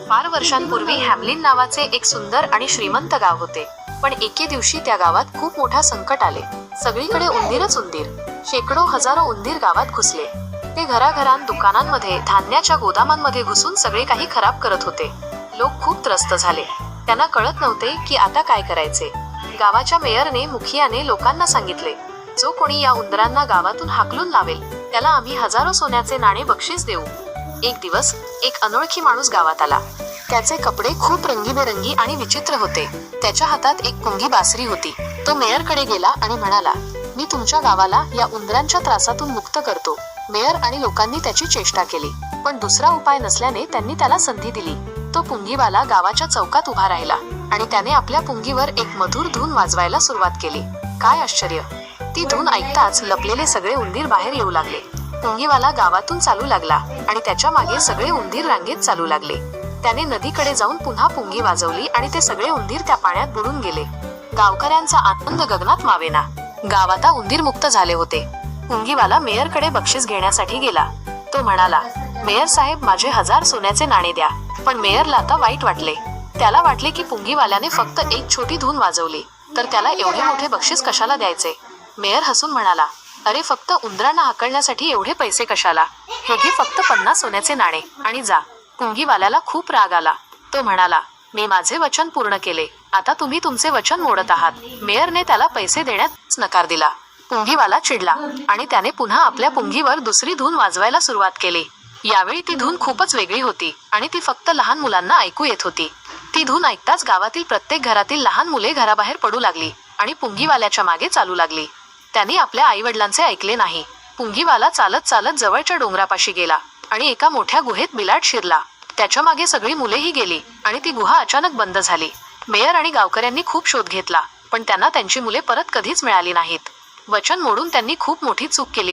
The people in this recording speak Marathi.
फार वर्षांपूर्वी हॅमलिन नावाचे एक सुंदर आणि श्रीमंत गाव होते. पण एके दिवशी त्या गावात खूप मोठा संकट आले. सगळीकडे उंदीरच उंदीर. शेकडो हजारो उंदीर गावात घुसले. ते घराघरांत, दुकानांमध्ये, धान्याच्या गोदामांमध्ये घुसून सगळे काही खराब करत होते. लोक खूप त्रस्त झाले. त्यांना कळत नव्हते की आता काय करायचे. गावाच्या मेयरने, मुखियाने लोकांना सांगितले, जो कोणी या उंदरांना गावातून हाकलून लावेल त्याला आम्ही हजारो सोन्याचे नाणे बक्षीस देऊ. एक दिवस एक अनोळखी माणूस गावात आला. त्याचे कपडे खूप रंगीबेरंगी आणि विचित्र होते. त्याच्या हातात एक पुंगी बासरी होती. तो मेयरकडे गेला आणि म्हणाला, मी तुमच्या गावाला या उंदरांच्या त्रासातून मुक्त करतो. मेयर आणि लोकांनी त्याची चेष्टा केली, पण दुसरा उपाय नसल्याने त्यांनी त्याला संधी दिली. तो पुंगीवाला गावाच्या चौकात उभा राहिला आणि त्याने आपल्या पुंगीवर एक मधुर धून वाजवायला सुरुवात केली. काय आश्चर्य! ती धून ऐकताच लपलेले सगळे उंदीर बाहेर येऊ लागले. पुंगीवाला गावातून चालू लागला आणि त्याच्या मागे सगळे उंदीर रांगेत चालू लागले. त्याने नदीकडे जाऊन पुन्हा पुंगी वाजवली आणि ते सगळे उंदीर त्या पाण्यात बुडून गेले. गावकऱ्यांचा आनंद गगनात मावेना. गाव आता उंदीर मुक्त झाले होते. पुंगीवाला मेयरकडे बक्षीस घेण्यासाठी गेला. तो म्हणाला, मेयर साहेब, माझे 1000 सोन्याचे नाणे द्या. पण मेयरला आता वाईट वाटले. त्याला वाटले की पुंगीवाल्याने फक्त एक छोटी धून वाजवली, तर त्याला एवढे मोठे बक्षीस कशाला द्यायचे. मेयर हसून म्हणाला, अरे, फक्त उंदरांना हाकलण्यासाठी एवढे पैसे कशाला. हे घे फक्त 50 सोन्याचे नाणे आणि जा. पुंगीवाल्याला खूप राग आला. तो म्हणाला, मी माझे वचन पूर्ण केले. आता तुम्ही तुमचे वचन मोडत आहात. मेयरने त्याला पैसे देण्यास नकार दिला. पुंगीवाला चिडला आणि त्याने पुन्हा आपल्या पुंगीवर दुसरी धून वाजवायला सुरुवात केली. यावेळी ती धून खूपच वेगळी होती आणि ती फक्त लहान मुलांना ऐकू येत होती. ती धून ऐकताच गावातील प्रत्येक घरातील लहान मुले घराबाहेर पडू लागली आणि पुंगीवाल्याच्या मागे चालू लागली. त्यांनी आपल्या आईवडिलांचे ऐकले नाही. पुंगीवाला चालत चालत जवळच्या डोंगरापाशी गेला आणि एका मोठ्या गुहेत बिलाट शिरला. त्याच्या मागे सगळी मुलेही गेली आणि ती गुहा अचानक बंद झाली. मेयर आणि गावकऱ्यांनी खूप शोध घेतला, पण त्यांना त्यांची मुले परत कधीच मिळाली नाहीत. वचन मोडून त्यांनी खूप मोठी चूक केली.